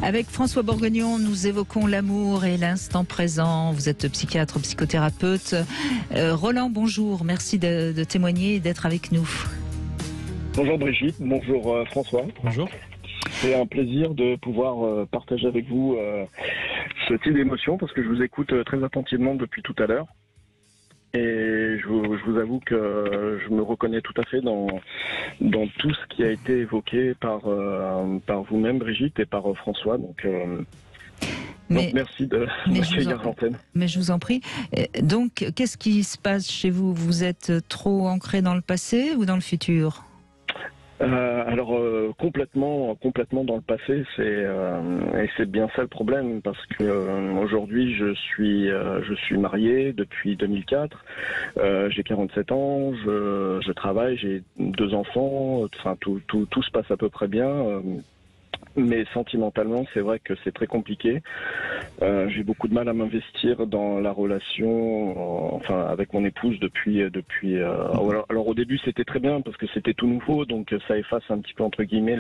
Avec François Bourguignon, nous évoquons l'amour et l'instant présent. Vous êtes psychiatre, psychothérapeute. Roland, bonjour. Merci de témoigner et d'être avec nous. Bonjour Brigitte, bonjour François. Bonjour. C'est un plaisir de pouvoir partager avec vous ce type d'émotion parce que je vous écoute très attentivement depuis tout à l'heure. Et je vous avoue que je me reconnais tout à fait dans tout ce qui a été évoqué par vous-même Brigitte et par François. Donc merci de m'accueillir à l'antenne. Mais je vous en prie. Donc qu'est-ce qui se passe chez vous? Vous êtes trop ancré dans le passé ou dans le futur? Alors complètement dans le passé, et c'est bien ça le problème parce que aujourd'hui je suis marié depuis 2004, j'ai 47 ans, je travaille, j'ai 2 enfants, enfin tout se passe à peu près bien. Mais sentimentalement, c'est vrai que c'est très compliqué. J'ai beaucoup de mal à m'investir dans la relation, avec mon épouse depuis. Alors au début, c'était très bien parce que c'était tout nouveau, donc ça efface un petit peu entre guillemets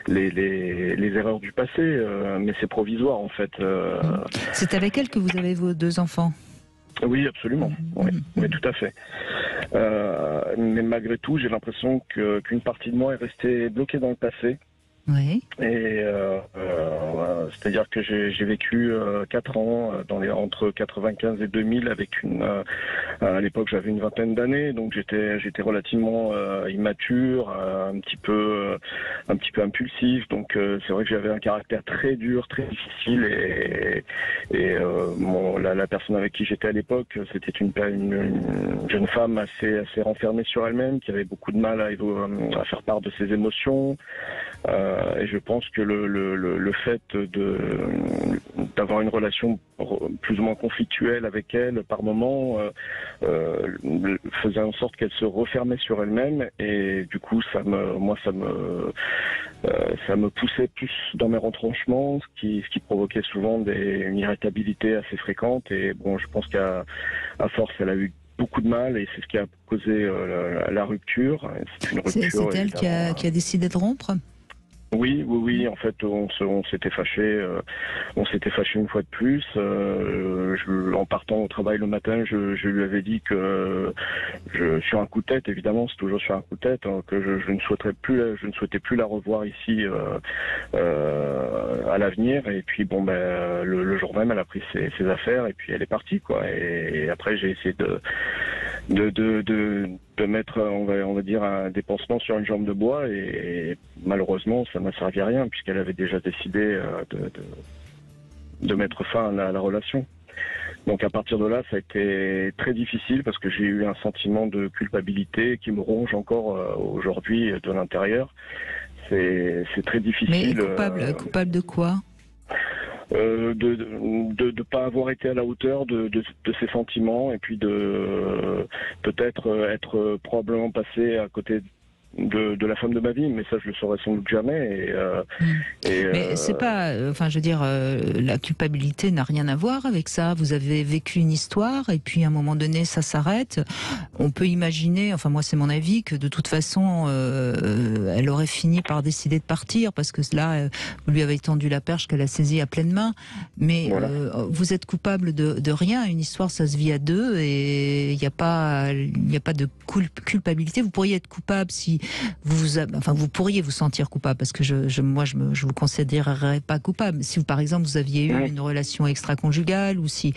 les erreurs du passé, mais c'est provisoire en fait. C'est avec elle que vous avez vos 2 enfants? Oui, absolument. Oui, tout à fait. Mais malgré tout, j'ai l'impression qu'une partie de moi est restée bloquée dans le passé. Oui. Et c'est-à-dire que j'ai vécu 4 ans entre 95 et 2000 avec à l'époque j'avais une vingtaine d'années, donc j'étais relativement immature, un petit peu impulsif, donc c'est vrai que j'avais un caractère très dur, très difficile et la personne avec qui j'étais à l'époque, c'était une jeune femme assez renfermée sur elle-même, qui avait beaucoup de mal à faire part de ses émotions. Et je pense que le fait d'avoir une relation plus ou moins conflictuelle avec elle par moment faisait en sorte qu'elle se refermait sur elle-même, et du coup ça me poussait plus dans mes retranchements, ce qui provoquait souvent une irritabilité assez fréquente. Et bon, je pense qu'à force elle a eu beaucoup de mal, et c'est ce qui a causé la rupture. C'est une rupture. C'est elle qui a décidé de rompre? Oui. En fait, on s'était fâché. On s'était fâché une fois de plus. En partant au travail le matin, je lui avais dit que sur un coup de tête, évidemment, c'est toujours sur un coup de tête, que je ne souhaitais plus la revoir ici à l'avenir. Et puis le jour même, elle a pris ses affaires et puis elle est partie, quoi. Et après, j'ai essayé de mettre, on va dire, un dépensement sur une jambe de bois, et malheureusement ça n'a servi à rien puisqu'elle avait déjà décidé de mettre fin à la relation. Donc à partir de là, ça a été très difficile parce que j'ai eu un sentiment de culpabilité qui me ronge encore aujourd'hui de l'intérieur. C'est très difficile. Mais coupable de quoi? De pas avoir été à la hauteur de ses sentiments, et puis de peut-être être probablement passé à côté de la femme de ma vie, mais ça je le saurais sans doute jamais. Mais c'est pas, je veux dire, la culpabilité n'a rien à voir avec ça. Vous avez vécu une histoire et puis à un moment donné ça s'arrête. On peut imaginer, moi c'est mon avis, que de toute façon elle aurait fini par décider de partir parce que là vous lui avez tendu la perche qu'elle a saisie à pleine main. Mais voilà. Vous êtes coupable de rien. Une histoire, ça se vit à 2 et il n'y a pas de culpabilité. Vous pourriez être coupable si vous pourriez vous sentir coupable, parce que je vous considérerais pas coupable si par exemple vous aviez eu une relation extra-conjugale ou si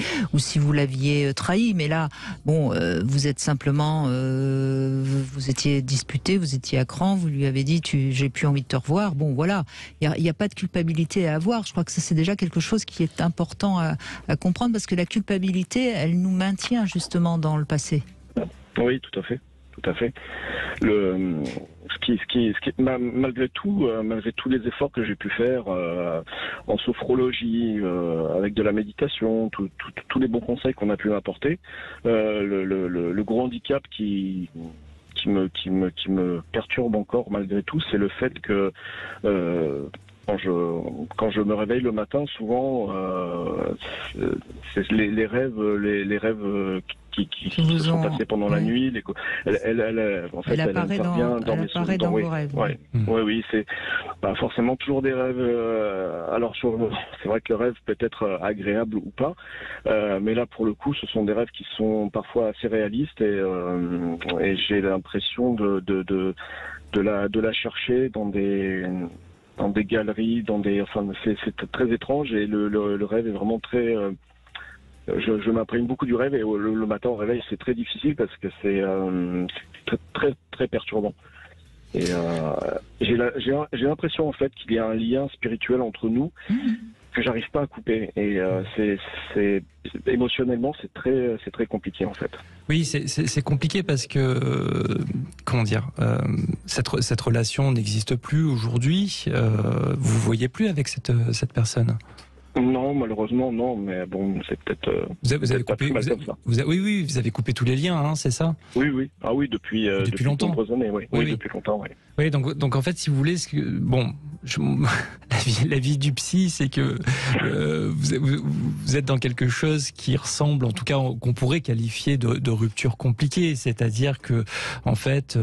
vous l'aviez trahi. Mais là, vous êtes simplement, vous étiez disputé, vous étiez à cran, vous lui avez dit j'ai plus envie de te revoir. Bon, voilà, il y a pas de culpabilité à avoir. Je crois que ça c'est déjà quelque chose qui est important à comprendre, parce que la culpabilité, elle nous maintient justement dans le passé. Oui, tout à fait. Tout à fait. Malgré tous les efforts que j'ai pu faire en sophrologie, avec de la méditation, tous les bons conseils qu'on a pu m'apporter, le gros handicap qui me perturbe encore malgré tout, c'est le fait que quand je me réveille le matin, souvent, c'est les rêves se sont passées pendant la nuit. En fait, elle intervient dans vos rêves. Oui, c'est pas forcément toujours des rêves. Alors, c'est vrai que le rêve peut être agréable ou pas, mais là, pour le coup, ce sont des rêves qui sont parfois assez réalistes et j'ai l'impression de la chercher dans des galeries, c'est très étrange et le rêve est vraiment très. Je m'imprègne beaucoup du rêve et le matin au réveil c'est très difficile parce que c'est très, très très perturbant. Et j'ai l'impression en fait qu'il y a un lien spirituel entre nous que j'arrive pas à couper et c'est émotionnellement c'est très compliqué en fait. Oui, c'est compliqué parce que comment dire, cette relation n'existe plus aujourd'hui. Vous voyez plus avec cette personne. Non, malheureusement non, mais bon, c'est peut-être. Vous avez coupé. Oui, vous avez coupé tous les liens, hein, c'est ça? Oui. Ah oui, depuis longtemps. De nombreuses années, oui. Oui, depuis longtemps, oui. Oui, donc en fait, si vous voulez, la vie du psy, c'est que vous êtes dans quelque chose qui ressemble, en tout cas, qu'on pourrait qualifier de rupture compliquée. C'est-à-dire que, en fait,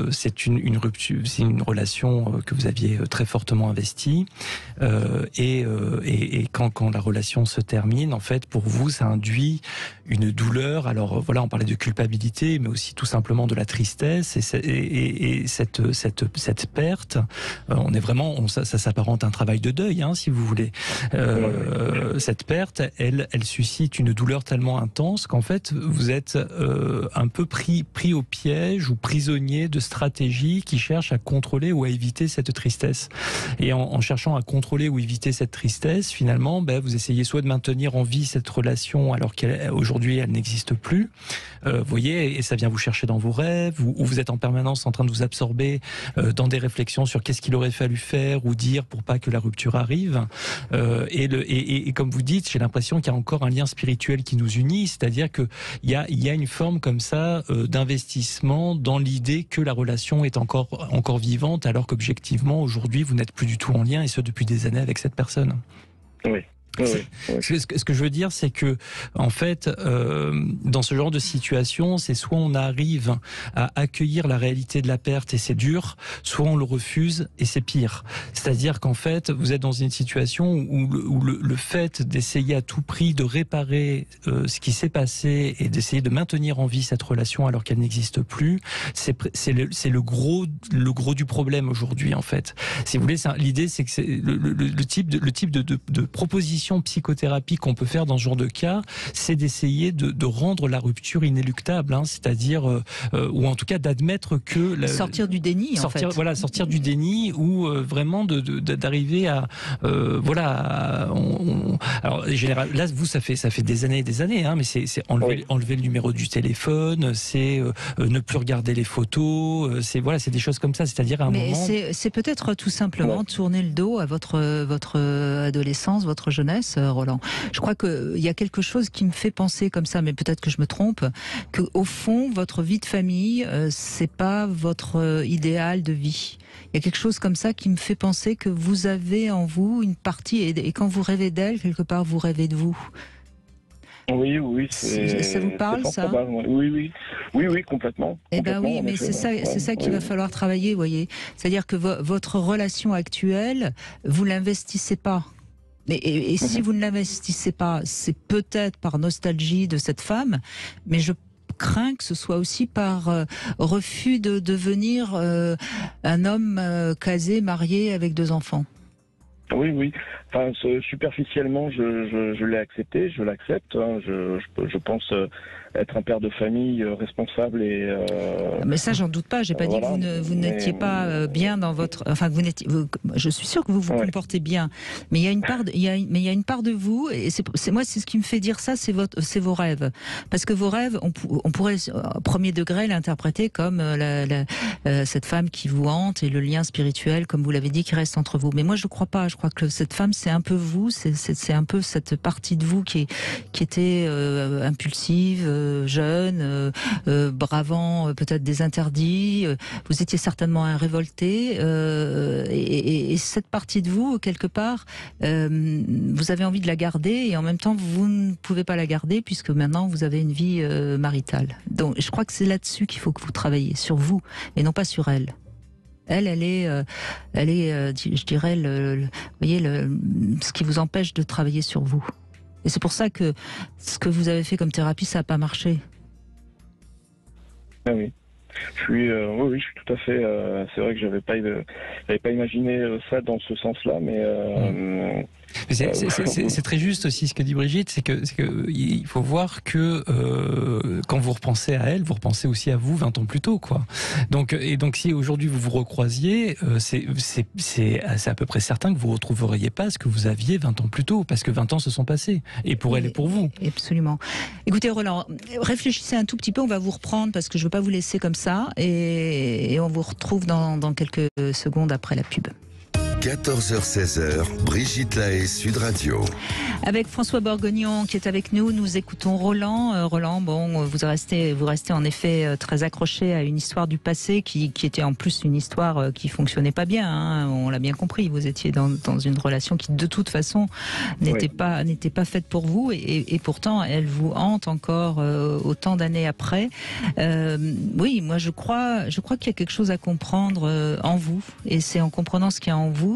c'est une rupture, c'est une relation que vous aviez très fortement investie, et quand la relation se termine, en fait, pour vous, ça induit une douleur. Alors voilà, on parlait de culpabilité, mais aussi tout simplement de la tristesse et cette perte. On est vraiment, ça s'apparente à un travail de deuil, hein, si vous voulez. Cette perte, elle suscite une douleur tellement intense qu'en fait, vous êtes un peu pris au piège ou prisonnier de stratégies qui cherchent à contrôler ou à éviter cette tristesse. Et en cherchant à contrôler ou éviter cette tristesse, finalement, vous essayez soit de maintenir en vie cette relation alors qu'aujourd'hui elle n'existe plus, vous voyez, et ça vient vous chercher dans vos rêves, ou vous êtes en permanence en train de vous absorber dans des réflexions sur qu'est-ce qu'il aurait fallu faire ou dire pour pas que la rupture arrive. Et comme vous dites, j'ai l'impression qu'il y a encore un lien spirituel qui nous unit, c'est-à-dire que il y a une forme comme ça d'investissement dans l'idée que la relation est encore vivante, alors qu'objectivement aujourd'hui vous n'êtes plus du tout en lien, et ce depuis des années, avec cette personne. Oui. Ce que je veux dire, c'est que, en fait, dans ce genre de situation, c'est soit on arrive à accueillir la réalité de la perte et c'est dur, soit on le refuse et c'est pire. C'est-à-dire qu'en fait, vous êtes dans une situation où le fait d'essayer à tout prix de réparer ce qui s'est passé et d'essayer de maintenir en vie cette relation alors qu'elle n'existe plus, c'est le gros du problème aujourd'hui, en fait. Si vous voulez, l'idée, c'est que c'est le type de proposition psychothérapie qu'on peut faire dans ce genre de cas, c'est d'essayer de rendre la rupture inéluctable, hein, c'est-à-dire ou en tout cas d'admettre que sortir du déni, sortir du déni, ou vraiment d'arriver à alors général, là vous ça fait des années et des années, hein, mais c'est enlever le numéro du téléphone, c'est ne plus regarder les photos, c'est des choses comme ça, c'est-à-dire à un moment. Mais c'est peut-être tout simplement tourner le dos à votre adolescence, votre jeunesse, Roland. Je crois qu'il y a quelque chose qui me fait penser comme ça, mais peut-être que je me trompe, que au fond, votre vie de famille, c'est pas votre idéal de vie. Il y a quelque chose comme ça qui me fait penser que vous avez en vous une partie, et quand vous rêvez d'elle, quelque part, vous rêvez de vous. Oui. Ça vous parle, ça? Oui, complètement. Eh ben oui, mais c'est ça qu'il va falloir travailler, vous voyez. C'est-à-dire que votre relation actuelle, vous l'investissez pas. Et si vous ne l'investissez pas, c'est peut-être par nostalgie de cette femme, mais je crains que ce soit aussi par refus de devenir un homme casé, marié, avec 2 enfants. Oui. Enfin, superficiellement, je l'ai accepté, je l'accepte. Hein. Je pense être un père de famille responsable et. Mais ça, j'en doute pas. J'ai pas dit que vous n'étiez pas bien dans votre. Enfin, que vous n'étiez. Je suis sûre que vous vous comportez bien. Mais il y a une part de vous, et c'est ce qui me fait dire ça, c'est vos rêves. Parce que vos rêves, on pourrait au premier degré l'interpréter comme cette femme qui vous hante et le lien spirituel, comme vous l'avez dit, qui reste entre vous. Mais moi, je crois pas. Je crois que cette femme, c'est un peu vous, c'est un peu cette partie de vous qui était impulsive, jeune, bravant peut-être des interdits. Vous étiez certainement un révolté, et cette partie de vous, quelque part, vous avez envie de la garder, et en même temps, vous ne pouvez pas la garder puisque maintenant vous avez une vie maritale. Donc, je crois que c'est là-dessus qu'il faut que vous travailliez, sur vous et non pas sur elle. Elle est, je dirais, vous voyez, ce qui vous empêche de travailler sur vous. Et c'est pour ça que ce que vous avez fait comme thérapie, ça n'a pas marché. Ah oui. Oui, je suis tout à fait. C'est vrai que j'avais pas imaginé ça dans ce sens-là, mais. C'est très juste aussi ce que dit Brigitte, c'est que il faut voir que quand vous repensez à elle, vous repensez aussi à vous 20 ans plus tôt, quoi. Donc si aujourd'hui vous vous recroisiez, c'est à peu près certain que vous retrouveriez pas ce que vous aviez 20 ans plus tôt, parce que 20 ans se sont passés, et pour elle et pour vous. Absolument. Écoutez, Roland, réfléchissez un tout petit peu, on va vous reprendre parce que je veux pas vous laisser comme ça, et on vous retrouve dans quelques secondes après la pub. 14h-16h, Brigitte Lahaie, Sud Radio. Avec François Borgognon qui est avec nous, nous écoutons Roland. Roland, bon, vous restez en effet très accroché à une histoire du passé qui était en plus une histoire qui fonctionnait pas bien. Hein. On l'a bien compris. Vous étiez dans une relation qui de toute façon n'était pas faite pour vous, et pourtant elle vous hante encore autant d'années après. Oui, moi je crois qu'il y a quelque chose à comprendre en vous, et c'est en comprenant ce qu'il y a en vous,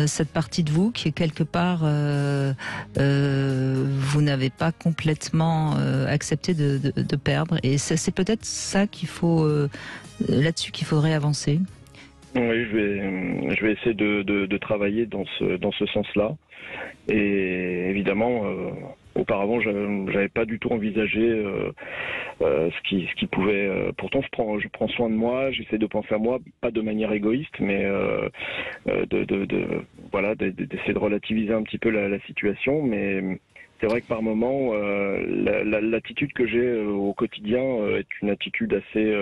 cette partie de vous qui est quelque part vous n'avez pas complètement accepté de perdre, et c'est peut-être ça qu'il faut là-dessus qu'il faudrait avancer. Oui, je vais essayer de travailler dans ce sens-là, et évidemment auparavant j'avais pas du tout envisagé ce qui pouvait. Pourtant je prends soin de moi, j'essaie de penser à moi, pas de manière égoïste, mais d'essayer de relativiser un petit peu la situation, mais c'est vrai que par moment, l'attitude que j'ai au quotidien est une attitude assez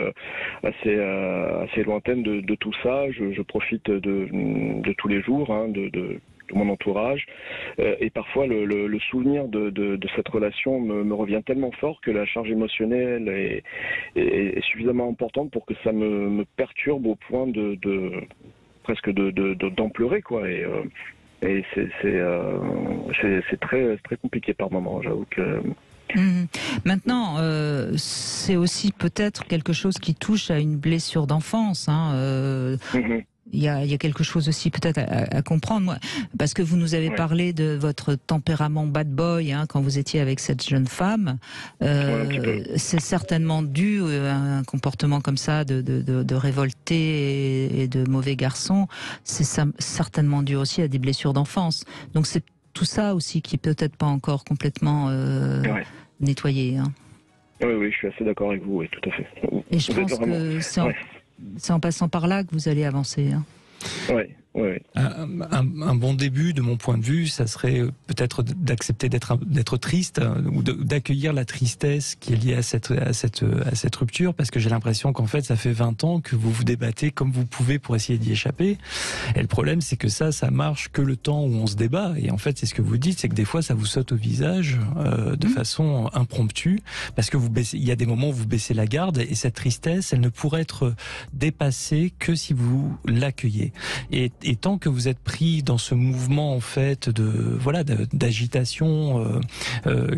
lointaine de tout ça. Je profite de tous les jours, hein, de mon entourage, et parfois le souvenir de cette relation me revient tellement fort que la charge émotionnelle est suffisamment importante pour que ça me perturbe au point presque d'en pleurer, quoi. Et c'est très compliqué par moment, j'avoue que. Maintenant, c'est aussi peut-être quelque chose qui touche à une blessure d'enfance, hein. Il y a quelque chose aussi peut-être à comprendre, moi, parce que vous nous avez parlé de votre tempérament bad boy, hein, quand vous étiez avec cette jeune femme. C'est certainement dû à un comportement comme ça de révolté et de mauvais garçon. C'est certainement dû aussi à des blessures d'enfance. Donc c'est tout ça aussi qui est peut-être pas encore complètement nettoyé. Hein. Oui, je suis assez d'accord avec vous, oui, tout à fait. Et je pense que c'est en passant par là que vous allez avancer. Hein. Oui. Un bon début, de mon point de vue, ça serait peut-être d'accepter d'être triste, ou d'accueillir la tristesse qui est liée à cette rupture, parce que j'ai l'impression qu'en fait, ça fait 20 ans que vous vous débattez comme vous pouvez pour essayer d'y échapper. Et le problème, c'est que ça marche que le temps où on se débat. Et en fait, c'est ce que vous dites, c'est que des fois, ça vous saute au visage de façon impromptue, parce que il y a des moments où vous baissez la garde, et cette tristesse, elle ne pourrait être dépassée que si vous l'accueillez. Et tant que vous êtes pris dans ce mouvement en fait d'agitation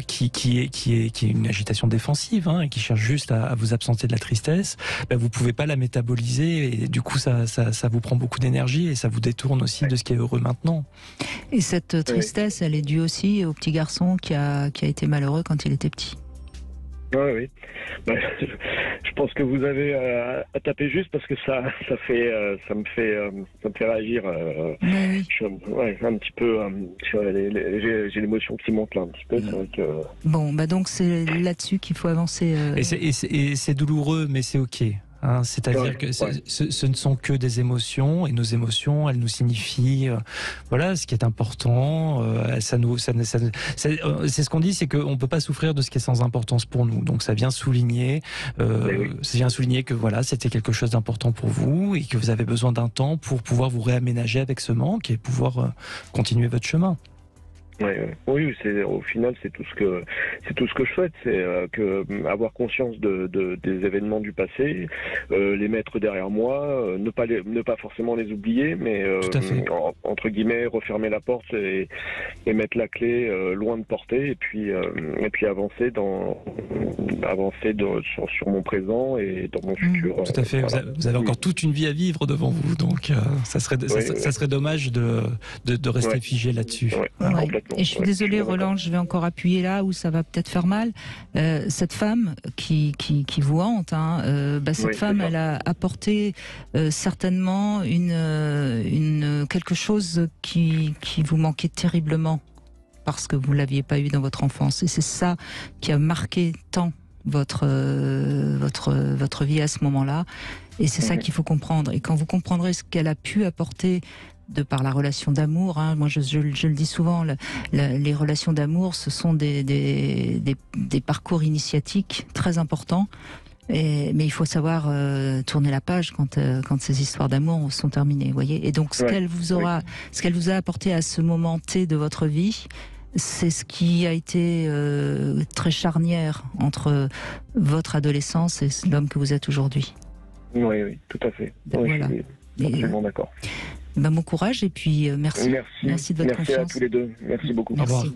qui est une agitation défensive, hein, et qui cherche juste à vous absenter de la tristesse, vous pouvez pas la métaboliser, et du coup ça vous prend beaucoup d'énergie, et ça vous détourne aussi de ce qui est heureux maintenant. Et cette tristesse, elle est due aussi au petit garçon qui a été malheureux quand il était petit. Oui. Je pense que vous avez à taper juste, parce que ça me fait réagir. Oui. Je suis un petit peu. J'ai l'émotion qui monte là un petit peu. C'est vrai que. Bon, donc c'est là-dessus qu'il faut avancer. Et c'est douloureux, mais c'est ok. Hein, c'est-à-dire que ce ne sont que des émotions, et nos émotions, elles nous signifient, voilà, ce qui est important. C'est ce qu'on dit, c'est qu'on ne peut pas souffrir de ce qui est sans importance pour nous. Donc ça vient souligner, que voilà, c'était quelque chose d'important pour vous et que vous avez besoin d'un temps pour pouvoir vous réaménager avec ce manque et pouvoir continuer votre chemin. Oui, au final c'est tout ce que je souhaite, c'est avoir conscience des événements du passé, les mettre derrière moi, ne pas forcément les oublier, mais entre guillemets refermer la porte et mettre la clé loin de portée, et puis avancer sur mon présent et dans mon futur. Tout à fait. Voilà. Vous avez encore toute une vie à vivre devant vous, donc ça serait dommage de rester figé là-dessus. Et je suis désolée, Roland, je vais encore appuyer là où ça va peut-être faire mal. Cette femme qui vous hante, cette femme, elle a apporté certainement quelque chose qui vous manquait terriblement parce que vous ne l'aviez pas eu dans votre enfance. Et c'est ça qui a marqué tant votre vie à ce moment-là. Et c'est ça qu'il faut comprendre. Et quand vous comprendrez ce qu'elle a pu apporter de par la relation d'amour, moi je le dis souvent, les relations d'amour, ce sont des parcours initiatiques très importants, mais il faut savoir tourner la page quand ces histoires d'amour sont terminées, voyez. Et donc ce qu'elle vous a apporté à ce moment T de votre vie, c'est ce qui a été très charnière entre votre adolescence et l'homme que vous êtes aujourd'hui. Oui, tout à fait. Voilà. Je suis absolument d'accord. Bon courage et puis merci de votre confiance. Merci à tous les deux. Merci beaucoup. Merci.